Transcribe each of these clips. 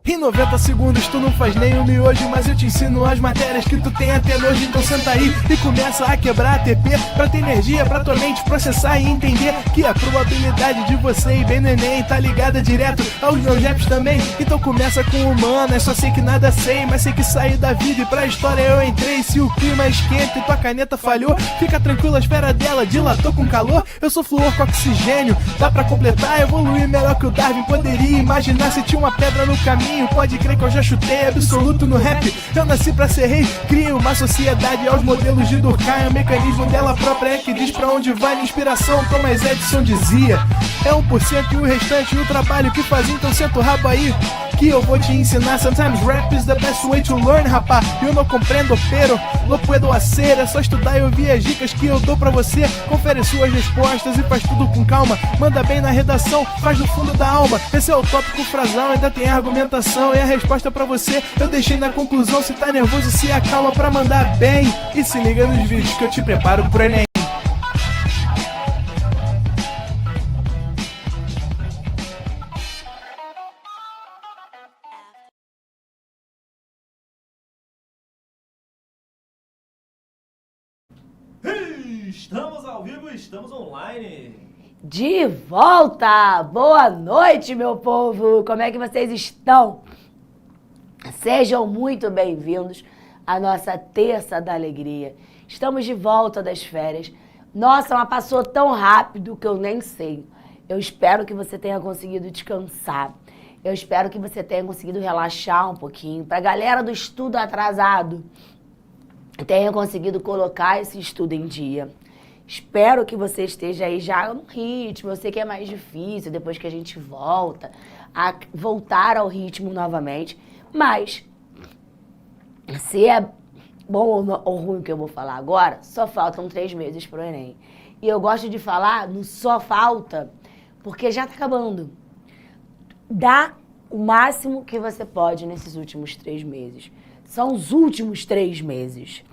Em 90 segundos tu não faz nem um miojo, mas eu te ensino as matérias que tu tem até nojo. Então senta aí e começa a quebrar ATP pra ter energia pra tua mente processar e entender que a probabilidade de você ir bem no Enem tá ligada direto aos meus raps também. Então começa com humanas, só sei que nada sei, mas sei que saí da vida e pra história eu entrei. Se o clima esquenta e tua caneta falhou, fica tranquilo, a esfera dela dilatou com calor. Eu sou flúor com oxigênio, dá pra completar, evoluir melhor que o Darwin poderia imaginar. Se tinha uma pedra no caminho, pode crer que eu já chutei absoluto no rap. Eu nasci pra ser rei, crio uma sociedade aos modelos de Durkheim. O mecanismo dela própria é que diz pra onde vai minha inspiração. Thomas Edison dizia: é 1% e o restante o trabalho que fazia. Então senta o rabo aí que eu vou te ensinar. Sometimes rap is the best way to learn, rapá. Eu não compreendo, pero lo puedo hacer. É só estudar e ouvir as dicas que eu dou pra você. Confere suas respostas e faz tudo com calma. Manda bem na redação, faz do fundo da alma. Esse é o tópico frasal, ainda tem argumentação. E a resposta pra você eu deixei na conclusão. Se tá nervoso, se acalma pra mandar bem. E se liga nos vídeos que eu te preparo pro Enem. Estamos ao vivo, estamos online. De volta! Boa noite, meu povo! Como é que vocês estão? Sejam muito bem-vindos à nossa Terça da Alegria. Estamos de volta das férias. Nossa, mas passou tão rápido que eu nem sei. Eu espero que você tenha conseguido descansar. Eu espero que você tenha conseguido relaxar um pouquinho. Pra galera do estudo atrasado, tenha conseguido colocar esse estudo em dia. Espero que você esteja aí já no ritmo. Eu sei que é mais difícil depois que a gente volta, a voltar ao ritmo novamente. Mas, se é bom ou ruim o que eu vou falar agora, só faltam 3 meses pro Enem. E eu gosto de falar no só falta, porque já tá acabando. Dá o máximo que você pode nesses últimos 3 meses. São os últimos 3 meses.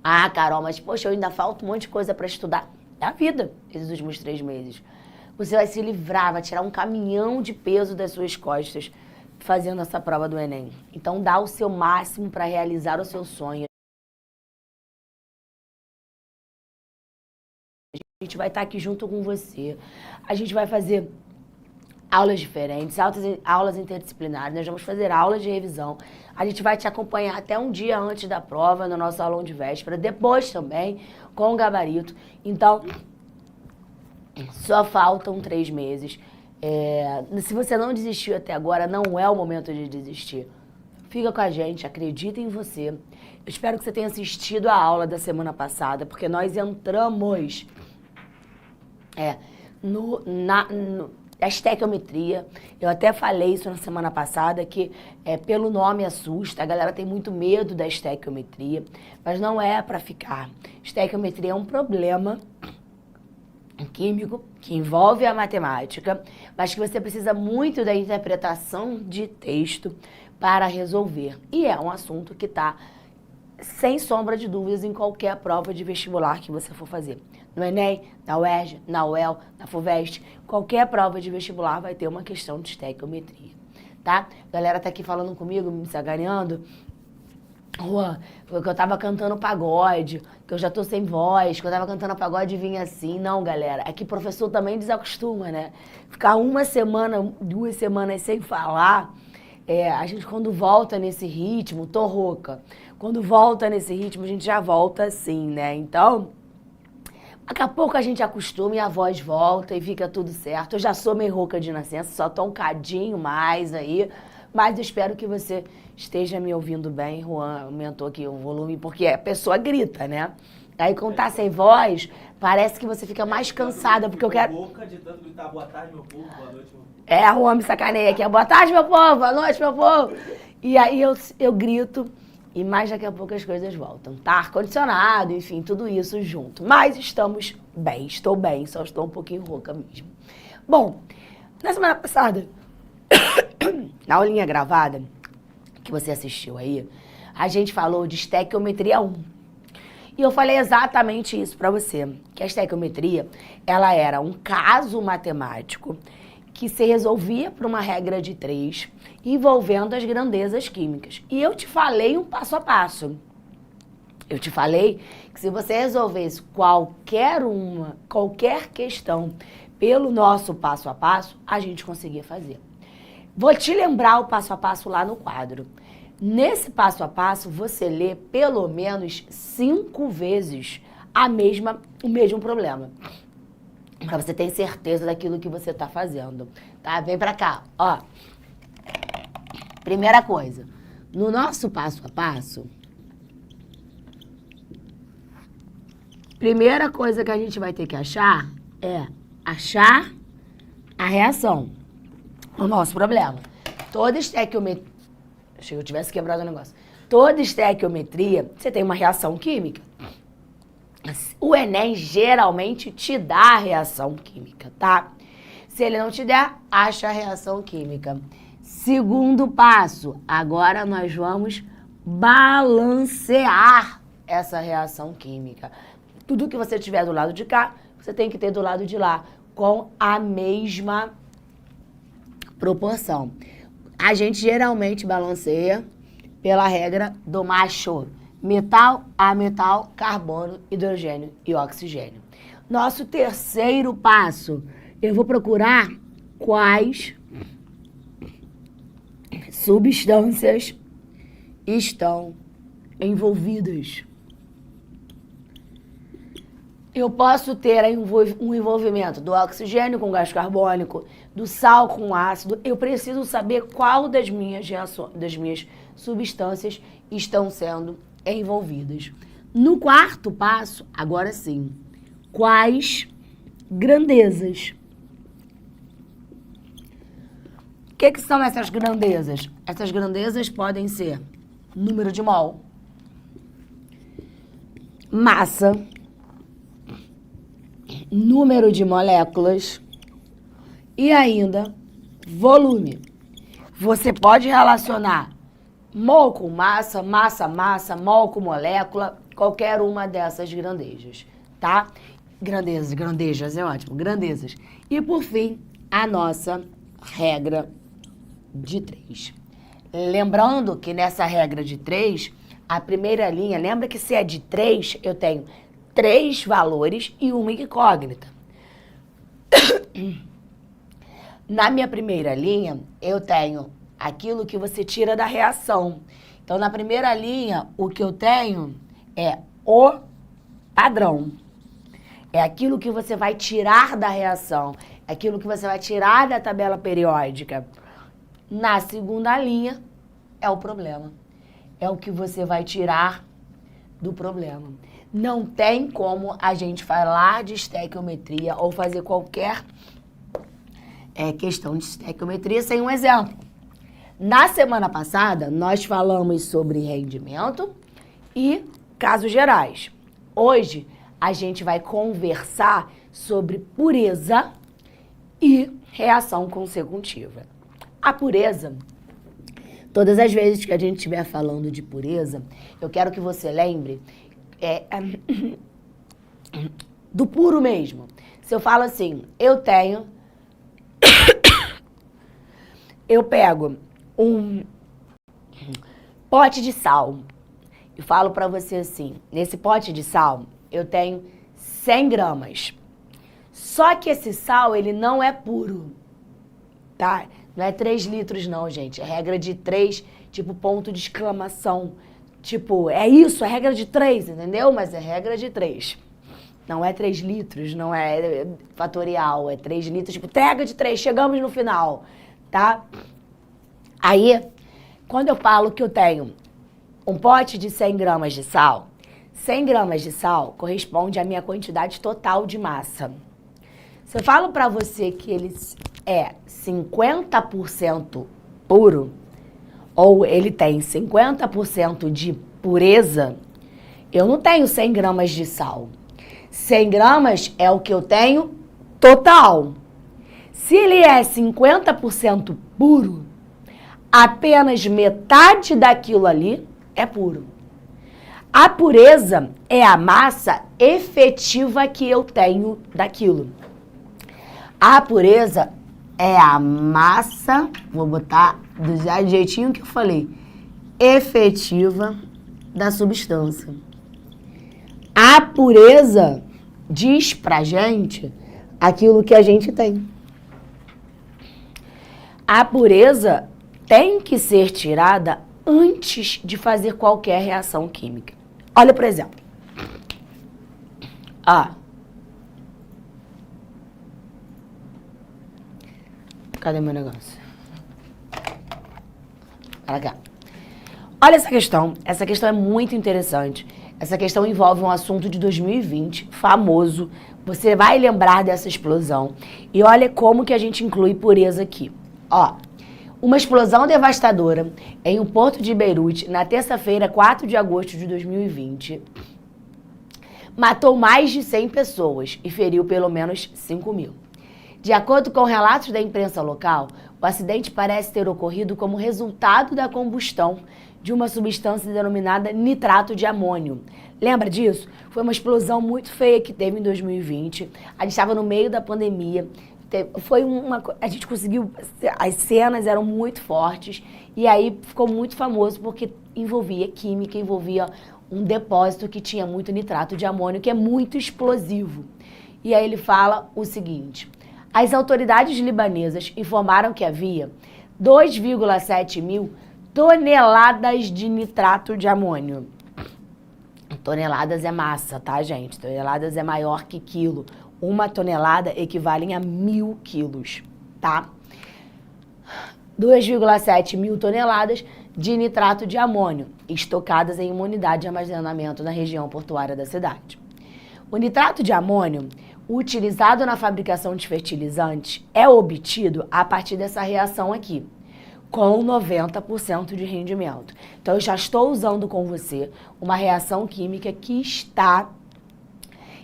Ah, Carol, mas poxa, eu ainda falta um monte de coisa para estudar. É a vida, esses últimos 3 meses. Você vai se livrar, vai tirar um caminhão de peso das suas costas fazendo essa prova do Enem. Então dá o seu máximo para realizar o seu sonho. A gente vai estar aqui junto com você. A gente vai fazer aulas diferentes, aulas interdisciplinares, nós vamos fazer aulas de revisão. A gente vai te acompanhar até um dia antes da prova, no nosso aulão de véspera, depois também, com o gabarito. Então, só faltam 3 meses. Se você não desistiu até agora, não é o momento de desistir. Fica com a gente, acredita em você. Eu espero que você tenha assistido a aula da semana passada, porque nós entramos a estequiometria. Eu até falei isso na semana passada, que pelo nome assusta, a galera tem muito medo da estequiometria, mas não é para ficar. Estequiometria é um problema químico que envolve a matemática, mas que você precisa muito da interpretação de texto para resolver. E é um assunto que está sem sombra de dúvidas em qualquer prova de vestibular que você for fazer. No Enem, na UERJ, na UEL, na FUVEST, qualquer prova de vestibular vai ter uma questão de estequiometria, tá? A galera tá aqui falando comigo, me sacaneando. Juan, que eu tava cantando pagode, que eu já tô sem voz, que eu tava cantando pagode e vinha assim. Não, galera, é que professor também desacostuma, né? Ficar 1 semana, 2 semanas sem falar, a gente quando volta nesse ritmo, tô rouca. Quando volta nesse ritmo, a gente já volta assim, né? Então, daqui a pouco a gente acostuma e a voz volta e fica tudo certo. Eu já sou meio rouca de nascença, só tô um cadinho mais aí. Mas eu espero que você esteja me ouvindo bem. Juan aumentou aqui o volume, porque a pessoa grita, né? Aí quando tá sem voz, parece que você fica mais cansada, porque eu quero... Boca de tanto gritar, boa tarde, meu povo, boa noite, meu povo. A Juan me sacaneia aqui. Boa tarde, meu povo, boa noite, meu povo. E aí eu grito e mais daqui a pouco as coisas voltam. Tá ar-condicionado, enfim, tudo isso junto. Mas estamos bem, estou bem, só estou um pouquinho rouca mesmo. Bom, na semana passada, na aulinha gravada que você assistiu aí, a gente falou de estequiometria 1. E eu falei exatamente isso para você, que a estequiometria, ela era um caso matemático que se resolvia por uma regra de 3, envolvendo as grandezas químicas. E eu te falei um passo a passo. Eu te falei que se você resolvesse qualquer questão pelo nosso passo a passo, a gente conseguia fazer. Vou te lembrar o passo a passo lá no quadro. Nesse passo a passo, você lê pelo menos 5 vezes o mesmo problema. Pra você ter certeza daquilo que você tá fazendo. Tá? Vem pra cá, ó. Primeira coisa, no nosso passo a passo, primeira coisa que a gente vai ter que achar é achar a reação. O nosso problema. Toda estequiometria... Achei que eu tivesse quebrado o negócio. Toda estequiometria, você tem uma reação química. O Enem geralmente te dá a reação química, tá? Se ele não te der, acha a reação química. Segundo passo, agora nós vamos balancear essa reação química. Tudo que você tiver do lado de cá, você tem que ter do lado de lá, com a mesma proporção. A gente geralmente balanceia pela regra do macho. Metal a metal, carbono, hidrogênio e oxigênio. Nosso terceiro passo, eu vou procurar quais substâncias estão envolvidas. Eu posso ter um envolvimento do oxigênio com gás carbônico, do sal com ácido. Eu preciso saber qual das minhas substâncias estão sendo envolvidas. No quarto passo, agora sim, quais grandezas? O que são essas grandezas? Essas grandezas podem ser número de mol, massa, número de moléculas e ainda volume. Você pode relacionar mol com massa, massa, mol com molécula, qualquer uma dessas grandezas, tá? Grandezas é ótimo, grandezas. E por fim, a nossa regra de 3. Lembrando que nessa regra de 3, a primeira linha, lembra que se é de 3, eu tenho 3 valores e uma incógnita. Na minha primeira linha, eu tenho aquilo que você tira da reação. Então, na primeira linha, o que eu tenho é o padrão. É aquilo que você vai tirar da reação. É aquilo que você vai tirar da tabela periódica. Na segunda linha, é o problema. É o que você vai tirar do problema. Não tem como a gente falar de estequiometria ou fazer qualquer questão de estequiometria sem um exemplo. Na semana passada, nós falamos sobre rendimento e casos gerais. Hoje, a gente vai conversar sobre pureza e reação consecutiva. A pureza, todas as vezes que a gente estiver falando de pureza, eu quero que você lembre do puro mesmo. Se eu falo assim, eu pego um pote de sal e falo pra você assim, nesse pote de sal eu tenho 100 gramas. Só que esse sal, ele não é puro, tá? Não é 3 litros não, gente. É regra de 3, tipo ponto de exclamação. Tipo, é isso, é regra de 3, entendeu? Mas é regra de 3. Não é 3 litros, não é fatorial, é 3 litros, tipo, regra de 3, chegamos no final, tá? Aí, quando eu falo que eu tenho um pote de 100 gramas de sal, 100 gramas de sal corresponde à minha quantidade total de massa. Se eu falo pra você que ele é 50% puro, ou ele tem 50% de pureza, eu não tenho 100 gramas de sal. 100 gramas é o que eu tenho total. Se ele é 50% puro, apenas metade daquilo ali é puro. A pureza é a massa efetiva que eu tenho daquilo. A pureza é a massa, vou botar do jeitinho que eu falei, efetiva da substância. A pureza diz pra gente aquilo que a gente tem. A pureza tem que ser tirada antes de fazer qualquer reação química. Olha, por exemplo. Cadê meu negócio? Para cá. Olha essa questão. Essa questão é muito interessante. Essa questão envolve um assunto de 2020, famoso. Você vai lembrar dessa explosão. E olha como que a gente inclui pureza aqui. Uma explosão devastadora em um porto de Beirute, na terça-feira, 4 de agosto de 2020, matou mais de 100 pessoas e feriu pelo menos 5.000. De acordo com relatos da imprensa local, o acidente parece ter ocorrido como resultado da combustão de uma substância denominada nitrato de amônio. Lembra disso? Foi uma explosão muito feia que teve em 2020. A gente estava no meio da pandemia. A gente conseguiu, as cenas eram muito fortes e aí ficou muito famoso porque envolvia química, envolvia um depósito que tinha muito nitrato de amônio, que é muito explosivo. E aí ele fala o seguinte: as autoridades libanesas informaram que havia 2,7 mil toneladas de nitrato de amônio. Toneladas é massa, tá, gente? Toneladas é maior que quilo. 1 tonelada equivale a 1.000 quilos, tá? 2,7 mil toneladas de nitrato de amônio, estocadas em uma unidade de armazenamento na região portuária da cidade. O nitrato de amônio, utilizado na fabricação de fertilizantes, é obtido a partir dessa reação aqui, com 90% de rendimento. Então, eu já estou usando com você uma reação química que está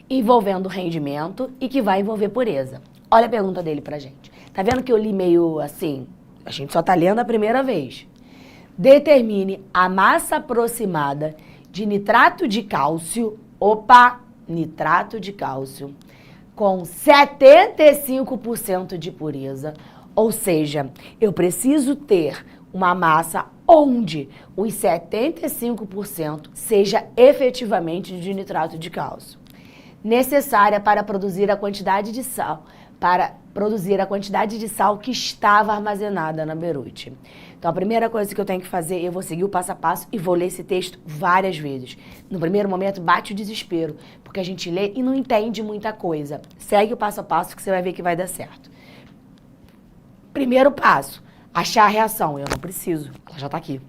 envolvendo rendimento e que vai envolver pureza. Olha a pergunta dele pra gente. Tá vendo que eu li meio assim? A gente só tá lendo a primeira vez. Determine a massa aproximada de nitrato de cálcio, nitrato de cálcio, com 75% de pureza, ou seja, eu preciso ter uma massa onde os 75% seja efetivamente de nitrato de cálcio, necessária para produzir a quantidade de sal, que estava armazenada na Beirute. Então, a primeira coisa que eu tenho que fazer, eu vou seguir o passo a passo e vou ler esse texto várias vezes. No primeiro momento, bate o desespero, porque a gente lê e não entende muita coisa. Segue o passo a passo que você vai ver que vai dar certo. Primeiro passo, achar a reação. Eu não preciso, ela já está aqui.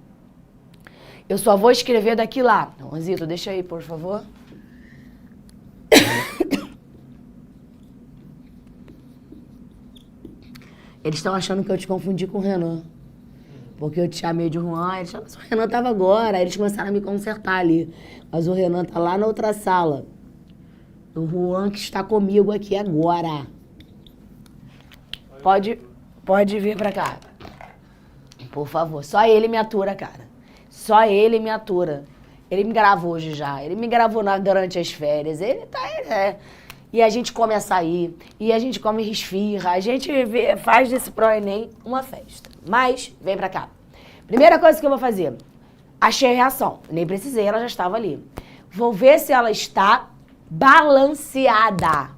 Eu só vou escrever daqui lá. Ronzito, deixa aí, por favor. Eles estão achando que eu te confundi com o Renan. Porque eu te chamei de Juan, eles falaram, o Renan estava agora. Aí eles começaram a me consertar ali. Mas o Renan tá lá na outra sala. O Juan que está comigo aqui agora. Pode vir pra cá. Por favor. Só ele me atura, cara. Só ele me atura. Ele me gravou hoje já. Ele me gravou durante as férias. Ele tá... E a gente come açaí, e a gente come esfirra, a gente faz desse Pro-Enem uma festa. Mas, vem pra cá. Primeira coisa que eu vou fazer, achei a reação. Nem precisei, ela já estava ali. Vou ver se ela está balanceada.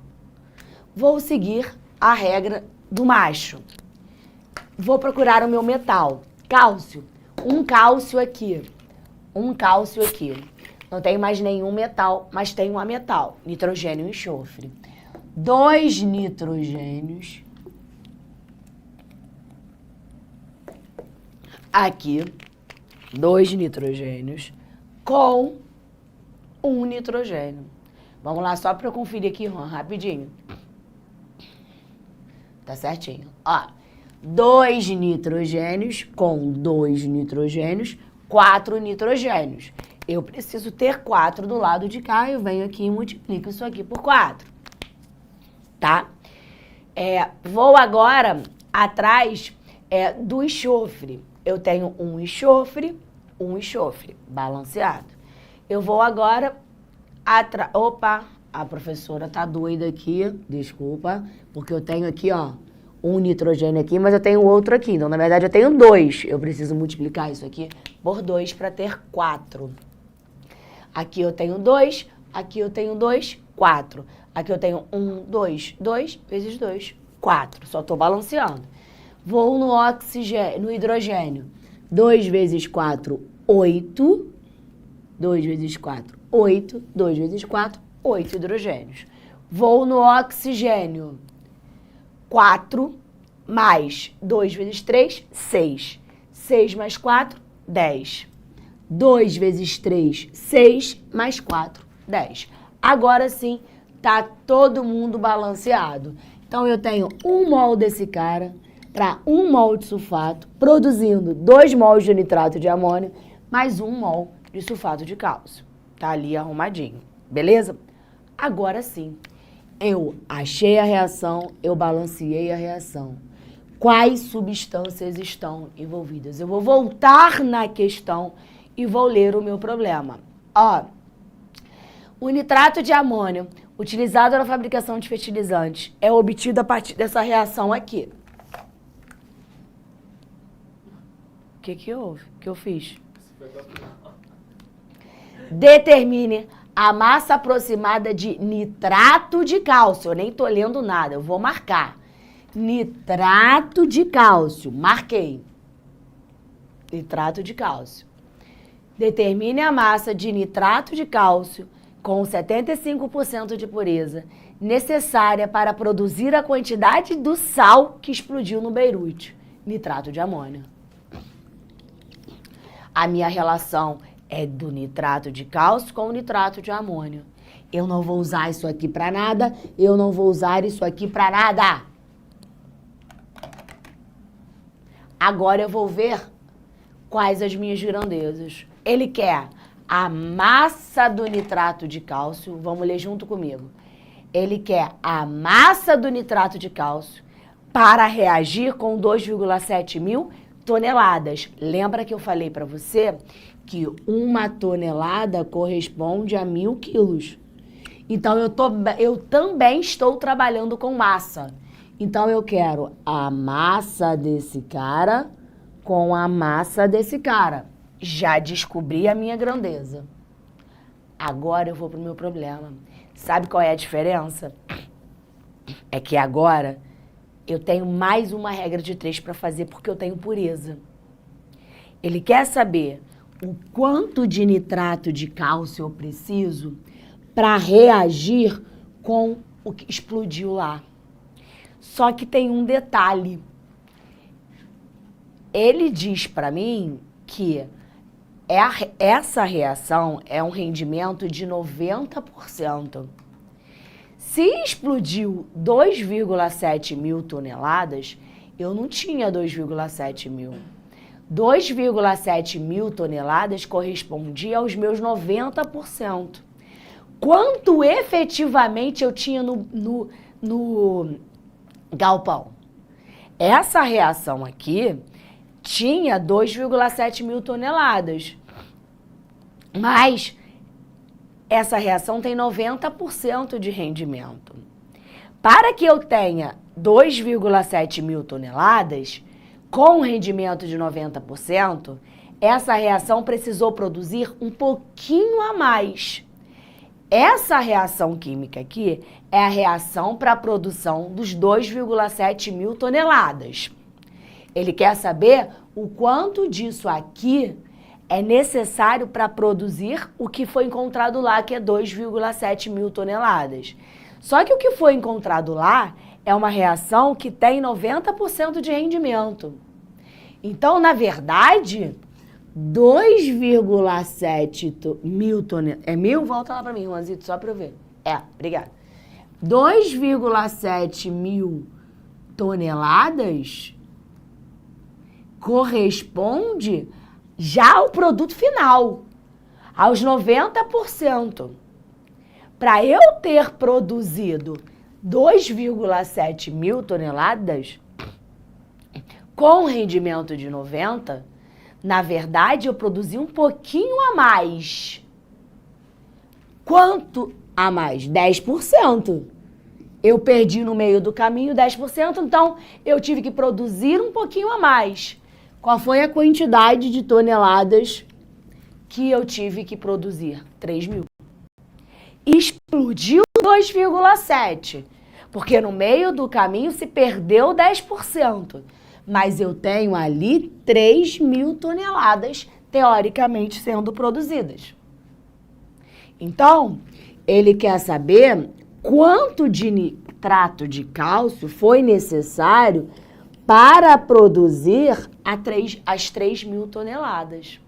Vou seguir a regra do macho. Vou procurar o meu metal. Cálcio. Um cálcio aqui. Não tem mais nenhum metal, mas tem um ametal. Nitrogênio e enxofre. 2 nitrogênios. Aqui. 2 nitrogênios com 1 nitrogênio. Vamos lá, só para eu conferir aqui, Juan, rapidinho. Tá certinho. 2 nitrogênios com 2 nitrogênios, 4 nitrogênios. Eu preciso ter 4 do lado de cá, eu venho aqui e multiplico isso aqui por 4. Tá? Vou agora atrás do enxofre. Eu tenho um enxofre, balanceado. Eu vou agora... Opa, a professora tá doida aqui, desculpa, porque eu tenho aqui, ó, um nitrogênio aqui, mas eu tenho outro aqui. Então, na verdade, eu tenho 2. Eu preciso multiplicar isso aqui por 2 para ter 4. Aqui eu tenho 2, aqui eu tenho 2, 4. Aqui eu tenho 1, 2, 2 vezes 2, 4. Só estou balanceando. Vou no oxigênio, no hidrogênio. 2 vezes 4, 8. 2 vezes 4, 8. 2 vezes 4, 8 hidrogênios. Vou no oxigênio. 4 mais 2 vezes 3, 6. 6 mais 4, 10. 2 vezes 3, 6 mais 4, 10. Agora sim, tá todo mundo balanceado. Então, eu tenho 1 mol desse cara para 1 mol de sulfato, produzindo 2 mols de nitrato de amônio, mais 1 mol de sulfato de cálcio. Tá ali arrumadinho, beleza? Agora sim, eu achei a reação, eu balanceei a reação. Quais substâncias estão envolvidas? Eu vou voltar na questão e vou ler o meu problema. Ó, o nitrato de amônio, utilizado na fabricação de fertilizantes, é obtido a partir dessa reação aqui. O que houve? O que eu fiz? Determine a massa aproximada de nitrato de cálcio. Eu nem tô lendo nada, eu vou marcar. Nitrato de cálcio. Marquei. Nitrato de cálcio. Determine a massa de nitrato de cálcio com 75% de pureza necessária para produzir a quantidade do sal que explodiu no Beirute. Nitrato de amônio. A minha relação é do nitrato de cálcio com o nitrato de amônio. Eu não vou usar isso aqui para nada, eu não vou usar isso aqui para nada. Agora eu vou ver quais as minhas grandezas. Ele quer a massa do nitrato de cálcio, vamos ler junto comigo. Ele quer a massa do nitrato de cálcio para reagir com 2,7 mil toneladas. Lembra que eu falei para você que 1 tonelada corresponde a 1.000 quilos. Então, eu também estou trabalhando com massa. Então, eu quero a massa desse cara com a massa desse cara. Já descobri a minha grandeza. Agora eu vou pro meu problema. Sabe qual é a diferença? É que agora eu tenho mais uma regra de 3 para fazer porque eu tenho pureza. Ele quer saber o quanto de nitrato de cálcio eu preciso para reagir com o que explodiu lá. Só que tem um detalhe. Ele diz para mim que essa reação é um rendimento de 90%. Se explodiu 2,7 mil toneladas, eu não tinha 2,7 mil. 2,7 mil toneladas correspondia aos meus 90%. Quanto efetivamente eu tinha no galpão? Essa reação aqui tinha 2,7 mil toneladas. Mas essa reação tem 90% de rendimento. Para que eu tenha 2,7 mil toneladas, com rendimento de 90%, essa reação precisou produzir um pouquinho a mais. Essa reação química aqui é a reação para a produção dos 2,7 mil toneladas. Ele quer saber o quanto disso aqui é necessário para produzir o que foi encontrado lá, que é 2,7 mil toneladas. Só que o que foi encontrado lá é uma reação que tem 90% de rendimento. Então, na verdade, 2,7 mil toneladas... É mil? Volta lá para mim, Juanzito, só para eu ver. Obrigada. 2,7 mil toneladas corresponde já ao produto final, aos 90%. Para eu ter produzido 2,7 mil toneladas, com rendimento de 90%, na verdade, eu produzi um pouquinho a mais. Quanto a mais? 10%. Eu perdi no meio do caminho 10%, então eu tive que produzir um pouquinho a mais. Qual foi a quantidade de toneladas que eu tive que produzir? 3.000. Explodiu 2,7%, porque no meio do caminho se perdeu 10%. Mas eu tenho ali 3.000 toneladas, teoricamente, sendo produzidas. Então, ele quer saber quanto de nitrato de cálcio foi necessário para produzir as 3.000 toneladas.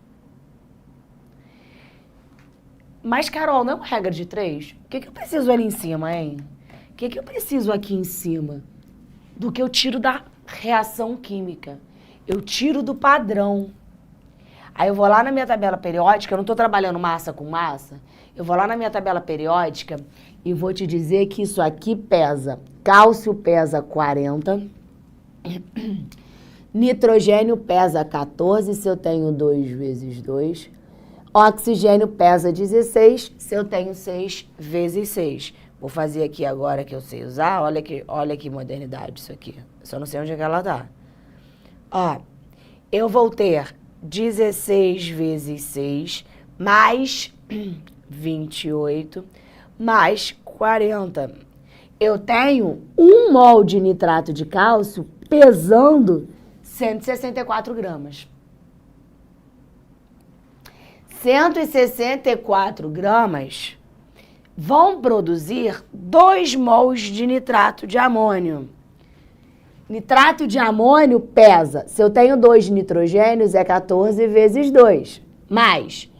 Mas, Carol, não é uma regra de 3? O que eu preciso ali em cima, hein? O que eu preciso aqui em cima? Do que eu tiro da reação química. Eu tiro do padrão. Aí eu vou lá na minha tabela periódica, eu não estou trabalhando massa com massa, eu vou lá na minha tabela periódica e vou te dizer que isso aqui pesa. Cálcio pesa 40, nitrogênio pesa 14, se eu tenho 2 vezes 2, oxigênio pesa 16, se eu tenho 6 vezes 6. Vou fazer aqui agora que eu sei usar, olha que modernidade isso aqui. Só não sei onde é que ela tá. Ó, eu vou ter 16 vezes 6, mais 28, mais 40. Eu tenho 1 mol de nitrato de cálcio pesando 164 gramas. 164 gramas vão produzir 2 mols de nitrato de amônio. Nitrato de amônio pesa, se eu tenho 2 nitrogênios, é 14 vezes 2. Mais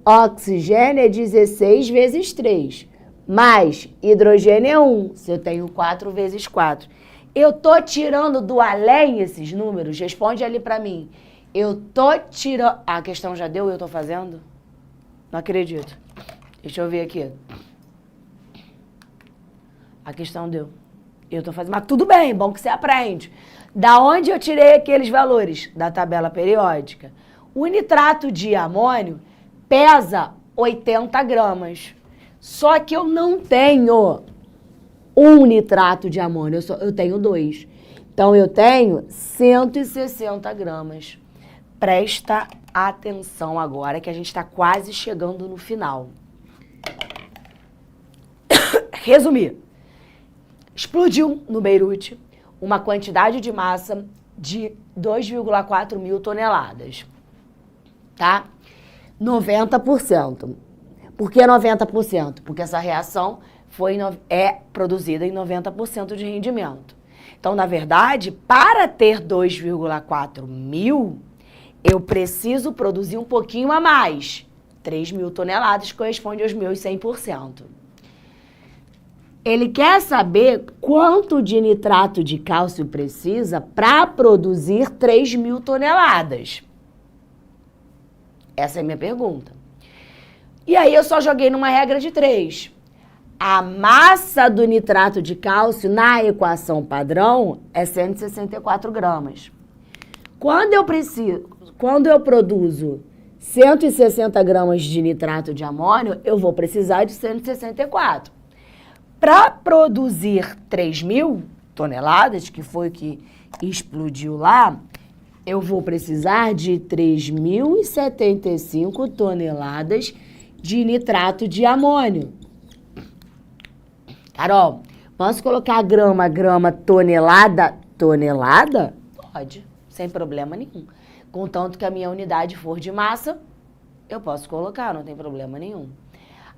oxigênio é 16 vezes 3. Mais hidrogênio é 1, se eu tenho 4 vezes 4. Eu tô tirando do além esses números? Responde ali pra mim. Eu tô tirando... A questão já deu e eu tô fazendo? Não acredito. Deixa eu ver aqui. A questão deu. Eu tô fazendo, mas tudo bem, bom que você aprende. Da onde eu tirei aqueles valores? Da tabela periódica. O nitrato de amônio pesa 80 gramas. Só que eu não tenho 1 nitrato de amônio, eu tenho 2. Então, eu tenho 160 gramas. Presta atenção agora que a gente está quase chegando no final. Resumir. Explodiu no Beirute uma quantidade de massa de 2,4 mil toneladas, tá? 90%. Por que 90%? Porque essa reação é produzida em 90% de rendimento. Então, na verdade, para ter 2,4 mil, eu preciso produzir um pouquinho a mais. 3.000 toneladas corresponde aos meus 100%. Ele quer saber quanto de nitrato de cálcio precisa para produzir 3.000 toneladas. Essa é a minha pergunta. E aí eu só joguei numa regra de 3. A massa do nitrato de cálcio na equação padrão é 164 gramas. Quando eu produzo 160 gramas de nitrato de amônio, eu vou precisar de 164. Para produzir 3.000 toneladas, que foi o que explodiu lá, eu vou precisar de 3.075 toneladas de nitrato de amônio. Carol, posso colocar grama, tonelada? Pode, sem problema nenhum. Contanto que a minha unidade for de massa, eu posso colocar, não tem problema nenhum.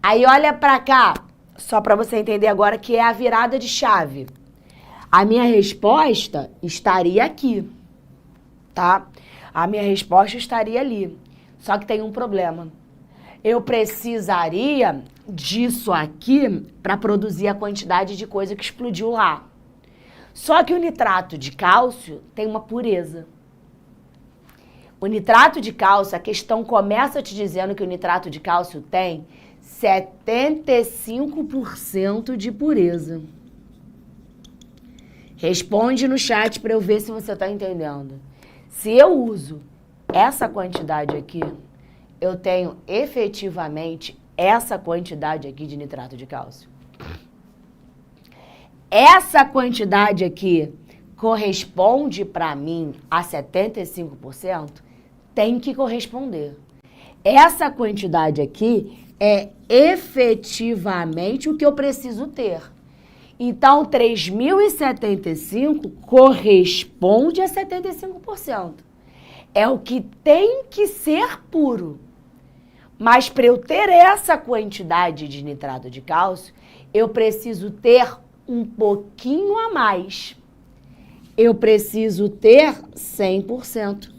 Aí olha para cá. Só para você entender agora que é a virada de chave. A minha resposta estaria aqui, tá? A minha resposta estaria ali. Só que tem um problema. Eu precisaria disso aqui para produzir a quantidade de coisa que explodiu lá. Só que o nitrato de cálcio tem uma pureza. O nitrato de cálcio, a questão começa te dizendo que o nitrato de cálcio tem 75% de pureza. Responde no chat para eu ver se você está entendendo. Se eu uso essa quantidade aqui, eu tenho efetivamente essa quantidade aqui de nitrato de cálcio. Essa quantidade aqui corresponde para mim a 75%? Tem que corresponder. Essa quantidade aqui é efetivamente o que eu preciso ter. Então, 3.075 corresponde a 75%. É o que tem que ser puro. Mas para eu ter essa quantidade de nitrato de cálcio, eu preciso ter um pouquinho a mais. Eu preciso ter 100%.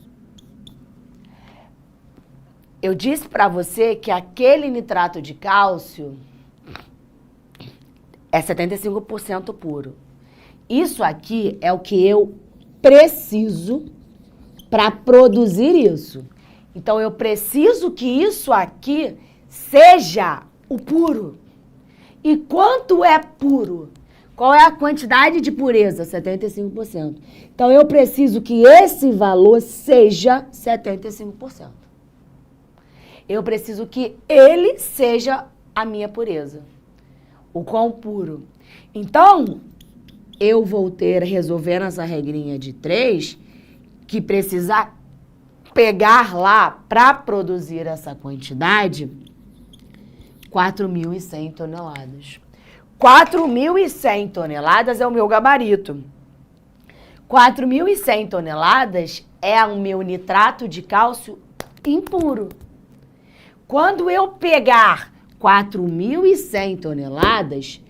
Eu disse para você que aquele nitrato de cálcio é 75% puro. Isso aqui é o que eu preciso para produzir isso. Então, eu preciso que isso aqui seja o puro. E quanto é puro? Qual é a quantidade de pureza? 75%. Então, eu preciso que esse valor seja 75%. Eu preciso que ele seja a minha pureza. O quão puro. Então, eu vou ter, resolvendo essa regrinha de 3, que precisar pegar lá para produzir essa quantidade, 4.100 toneladas. 4.100 toneladas é o meu gabarito. 4.100 toneladas é o meu nitrato de cálcio impuro. Quando eu pegar 4.100 toneladas,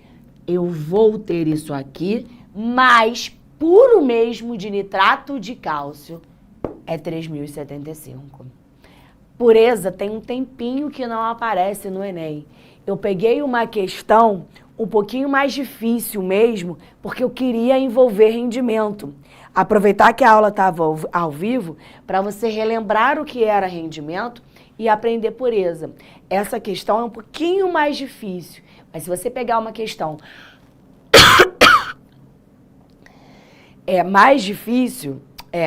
eu vou ter isso aqui, mais puro mesmo de nitrato de cálcio é 3.075. Pureza tem um tempinho que não aparece no Enem. Eu peguei uma questão um pouquinho mais difícil mesmo, porque eu queria envolver rendimento. Aproveitar que a aula estava ao vivo para você relembrar o que era rendimento e aprender pureza. Essa questão é um pouquinho mais difícil, mas se você pegar uma questão mais difícil,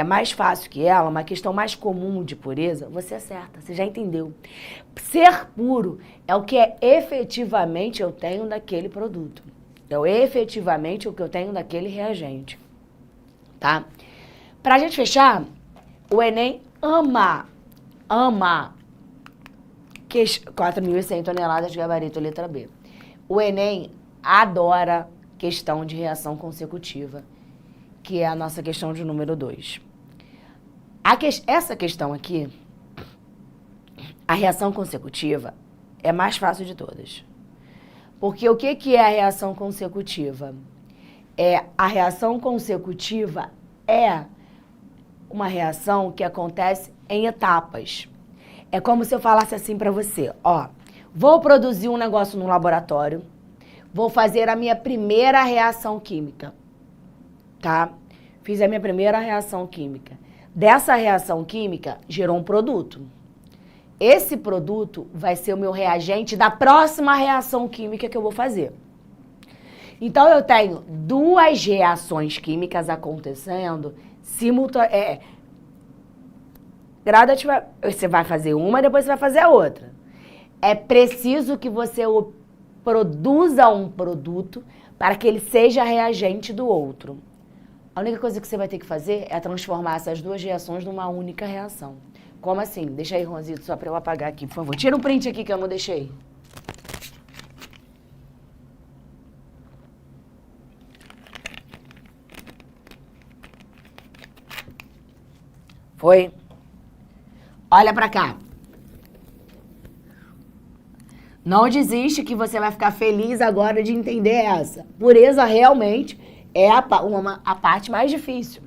mais fácil que ela, uma questão mais comum de pureza, você acerta, você já entendeu. Ser puro é o que efetivamente eu tenho daquele produto. É efetivamente o que eu tenho daquele reagente. Tá? Pra gente fechar, o Enem ama 4.100 toneladas de gabarito, letra B. O Enem adora questão de reação consecutiva, que é a nossa questão de número 2. Essa questão aqui, a reação consecutiva, é mais fácil de todas. Porque o que é a reação consecutiva? A reação consecutiva é uma reação que acontece em etapas. É como se eu falasse assim para você, vou produzir um negócio no laboratório, vou fazer a minha primeira reação química, tá? Fiz a minha primeira reação química. Dessa reação química, gerou um produto. Esse produto vai ser o meu reagente da próxima reação química que eu vou fazer. Então, eu tenho 2 reações químicas acontecendo simultaneamente. Gradativamente. Você vai fazer uma, depois você vai fazer a outra. É preciso que você produza um produto para que ele seja reagente do outro. A única coisa que você vai ter que fazer é transformar essas 2 reações numa única reação. Como assim? Deixa aí, Ronzito, só para eu apagar aqui, por favor. Tira um print aqui que eu não deixei. Foi? Olha pra cá. Não desiste que você vai ficar feliz agora de entender essa. Pureza realmente é a parte mais difícil.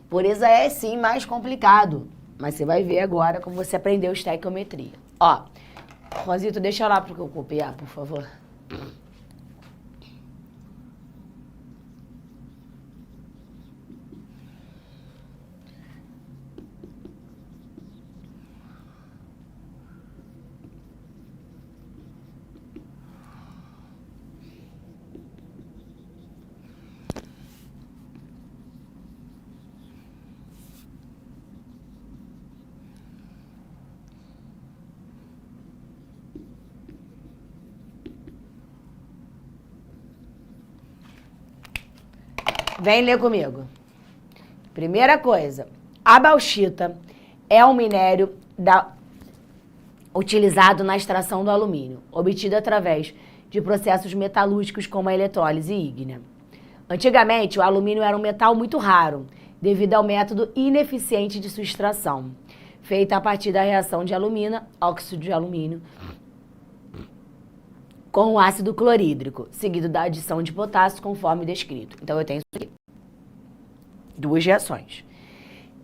Pureza é sim mais complicado. Mas você vai ver agora como você aprendeu estequiometria. Rosito, deixa lá para eu copiar, por favor. Vem ler comigo. Primeira coisa, a bauxita é um minério utilizado na extração do alumínio, obtido através de processos metalúrgicos como a eletrólise ígnea. Antigamente, o alumínio era um metal muito raro, devido ao método ineficiente de sua extração, feita a partir da reação de alumina, óxido de alumínio, com o ácido clorídrico, seguido da adição de potássio, conforme descrito. Então, eu tenho isso aqui. 2 reações.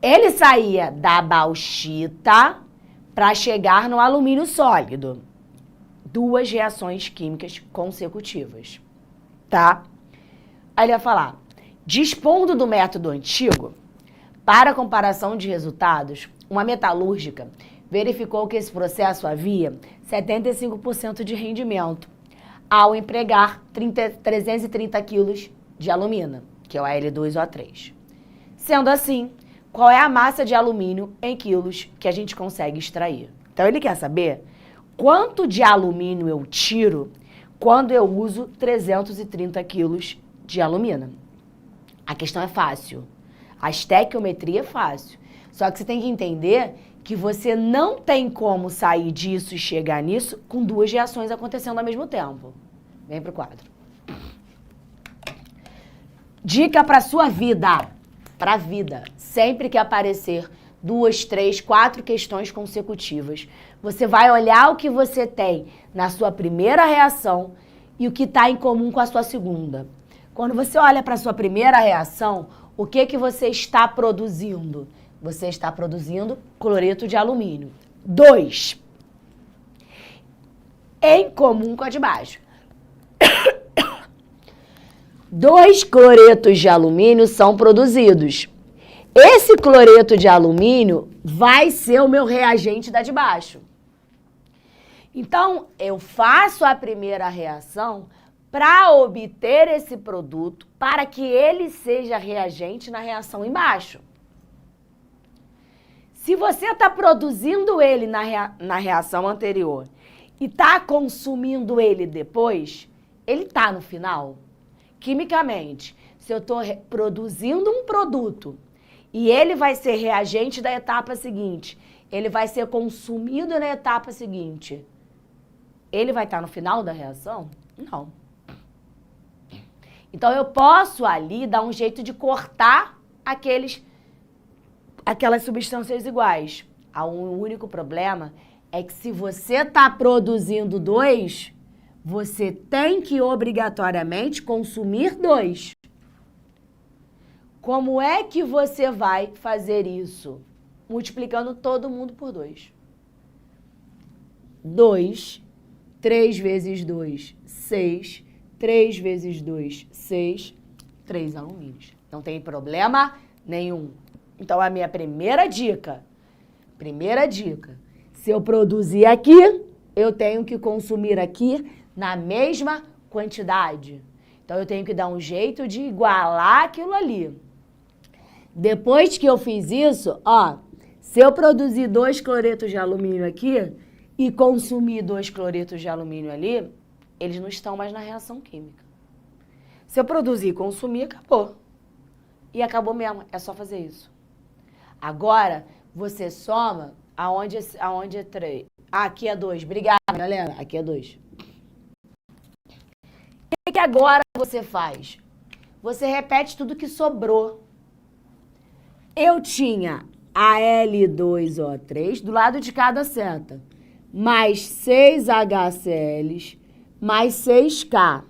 Ele saía da bauxita para chegar no alumínio sólido. 2 reações químicas consecutivas, tá? Aí ele vai falar, dispondo do método antigo, para comparação de resultados, uma metalúrgica verificou que esse processo havia 75% de rendimento ao empregar 330 quilos de alumina, que é o Al2O3. Sendo assim, qual é a massa de alumínio em quilos que a gente consegue extrair? Então, ele quer saber quanto de alumínio eu tiro quando eu uso 330 quilos de alumina. A questão é fácil. A estequiometria é fácil. Só que você tem que entender que você não tem como sair disso e chegar nisso com 2 reações acontecendo ao mesmo tempo. Vem pro quadro. Dica para sua vida. Para a vida. Sempre que aparecer 2, 3, 4 questões consecutivas, você vai olhar o que você tem na sua primeira reação e o que está em comum com a sua segunda. Quando você olha para a sua primeira reação, o que você está produzindo? Você está produzindo cloreto de alumínio. 2. Em comum com a de baixo. 2 cloretos de alumínio são produzidos. Esse cloreto de alumínio vai ser o meu reagente da de baixo. Então, eu faço a primeira reação para obter esse produto, para que ele seja reagente na reação embaixo. Se você está produzindo ele na reação anterior e está consumindo ele depois, ele está no final. Quimicamente, se eu estou produzindo um produto e ele vai ser reagente da etapa seguinte, ele vai ser consumido na etapa seguinte, ele vai estar no final da reação? Não. Então, eu posso ali dar um jeito de cortar aquelas substâncias iguais. O único problema é que se você está produzindo 2, você tem que obrigatoriamente consumir 2. Como é que você vai fazer isso? Multiplicando todo mundo por 2. 2, 3 vezes 2, 6. 3 vezes 2, 6. 3 alumínios. Não tem problema nenhum. Então, a minha primeira dica, se eu produzir aqui, eu tenho que consumir aqui na mesma quantidade. Então, eu tenho que dar um jeito de igualar aquilo ali. Depois que eu fiz isso, ó, se eu produzir 2 cloretos de alumínio aqui e consumir 2 cloretos de alumínio ali, eles não estão mais na reação química. Se eu produzir e consumir, acabou. E acabou mesmo, é só fazer isso. Agora, você soma aonde é 3. Ah, aqui é 2. Obrigada, galera. Aqui é 2. O que agora você faz? Você repete tudo que sobrou. Eu tinha a Al2O3 do lado de cada seta, mais 6 HCl's, mais 6K,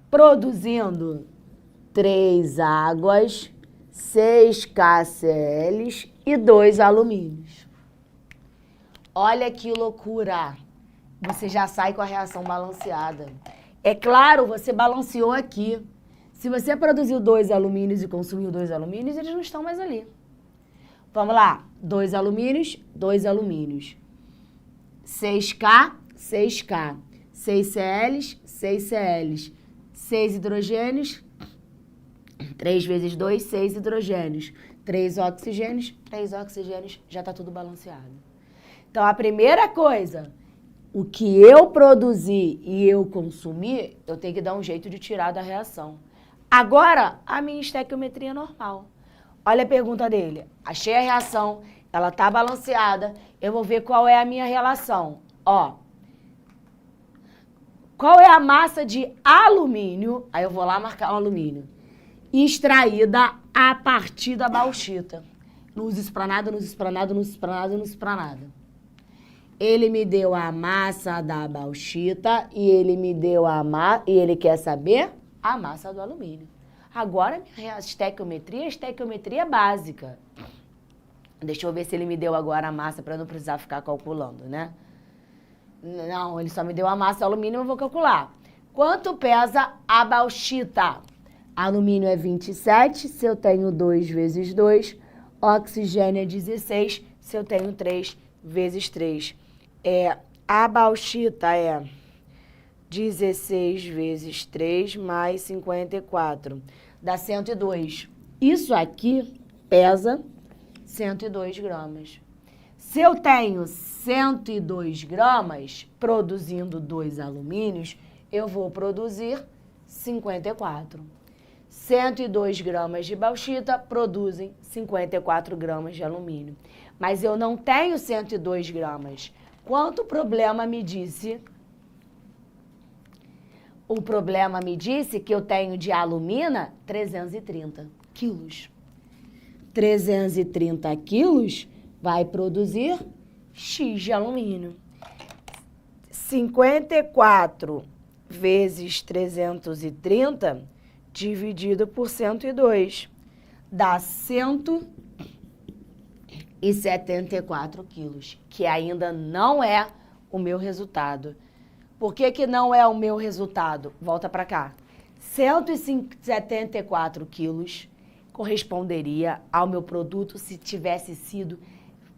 produzindo 3 águas, 6 KCl's e 2 alumínios. Olha que loucura! Você já sai com a reação balanceada. É claro, você balanceou aqui. Se você produziu 2 alumínios e consumiu 2 alumínios, eles não estão mais ali. Vamos lá. 2 alumínios, 2 alumínios. 6K, 6K. 6 CLs, 6 CLs. 6 hidrogênios. 3 vezes 2, 6 hidrogênios. 3 oxigênios, 3 oxigênios. Já está tudo balanceado. Então, a primeira coisa, o que eu produzi e eu consumi, eu tenho que dar um jeito de tirar da reação. Agora, a minha estequiometria é normal. Olha a pergunta dele. Achei a reação, ela está balanceada, eu vou ver qual é a minha relação. Ó, qual é a massa de alumínio, aí eu vou lá marcar o alumínio, extraída a partir da bauxita. Não usa isso pra nada, não usa isso pra nada, não usa isso pra nada, não usa isso pra nada. Ele me deu a massa da bauxita e ele me deu e ele quer saber a massa do alumínio. Agora, minha estequiometria é estequiometria básica. Deixa eu ver se ele me deu agora a massa para não precisar ficar calculando, né? Não, ele só me deu a massa do alumínio, eu vou calcular. Quanto pesa a bauxita? Alumínio é 27, se eu tenho 2 vezes 2. Oxigênio é 16, se eu tenho 3 vezes 3. A bauxita é 16 vezes 3 mais 54. Dá 102. Isso aqui pesa 102 gramas. Se eu tenho 102 gramas produzindo 2 alumínios, eu vou produzir 54. 102 gramas de bauxita produzem 54 gramas de alumínio. Mas eu não tenho 102 gramas. Quanto o problema me disse? O problema me disse que eu tenho de alumina 330 quilos. 330 quilos vai produzir X de alumínio. 54 vezes 330 dividido por 102 dá 174 quilos, que ainda não é o meu resultado. Por que que não é o meu resultado? Volta para cá. 174 quilos corresponderia ao meu produto se tivesse sido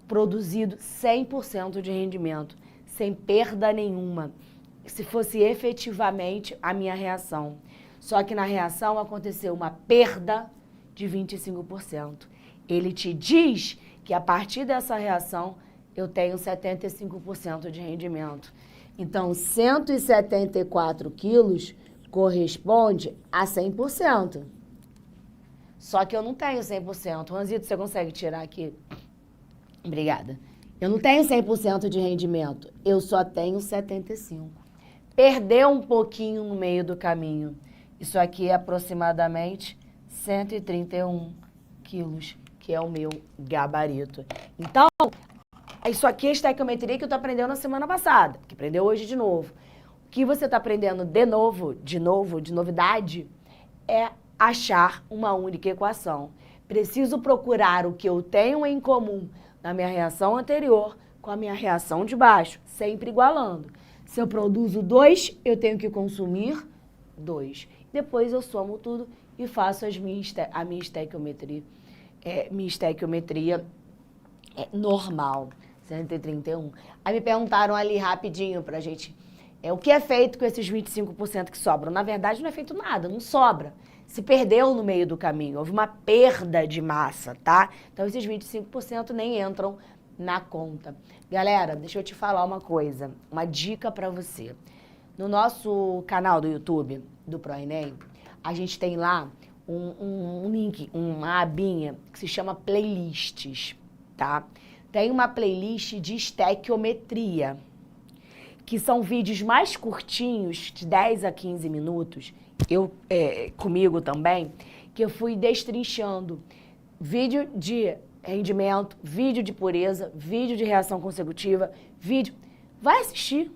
produzido 100% de rendimento, sem perda nenhuma, se fosse efetivamente a minha reação. Só que na reação aconteceu uma perda de 25%. Ele te diz que a partir dessa reação eu tenho 75% de rendimento. Então, 174 quilos corresponde a 100%. Só que eu não tenho 100%. Ranzito, você consegue tirar aqui? Obrigada. Eu não tenho 100% de rendimento. Eu só tenho 75%. Perdeu um pouquinho no meio do caminho. Isso aqui é aproximadamente 131 quilos, que é o meu gabarito. Então, isso aqui é a estequiometria que eu tô aprendendo na semana passada, que aprendeu hoje de novo. O que você está aprendendo de novidade, é achar uma única equação. Preciso procurar o que eu tenho em comum na minha reação anterior com a minha reação de baixo, sempre igualando. Se eu produzo 2, eu tenho que consumir 2. Depois eu somo tudo e faço a minha estequiometria. Minha estequiometria normal, 131. Aí me perguntaram ali rapidinho pra gente, o que é feito com esses 25% que sobram? Na verdade não é feito nada, não sobra. Se perdeu no meio do caminho, houve uma perda de massa, tá? Então esses 25% nem entram na conta. Galera, deixa eu te falar uma coisa, uma dica pra você. No nosso canal do YouTube, do ProEnem, a gente tem lá um link, uma abinha que se chama playlists, tá? Tem uma playlist de estequiometria, que são vídeos mais curtinhos, de 10 a 15 minutos, comigo também, que eu fui destrinchando vídeo de rendimento, vídeo de pureza, vídeo de reação consecutiva, vai assistir.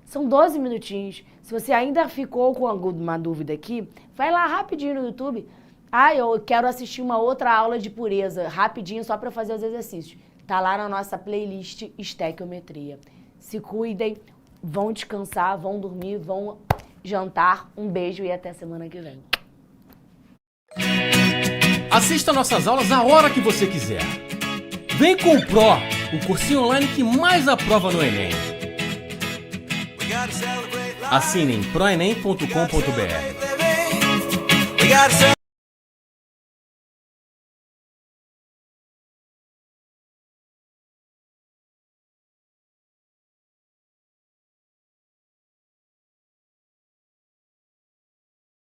São 12 minutinhos. Se você ainda ficou com alguma dúvida aqui, vai lá rapidinho no YouTube. Eu quero assistir uma outra aula de pureza, rapidinho, só para fazer os exercícios. Tá lá na nossa playlist Estequiometria. Se cuidem, vão descansar, vão dormir, vão jantar. Um beijo e até semana que vem. Assista nossas aulas a hora que você quiser. Vem com o Pro, o cursinho online que mais aprova no Enem. Assinem proenem.com.br.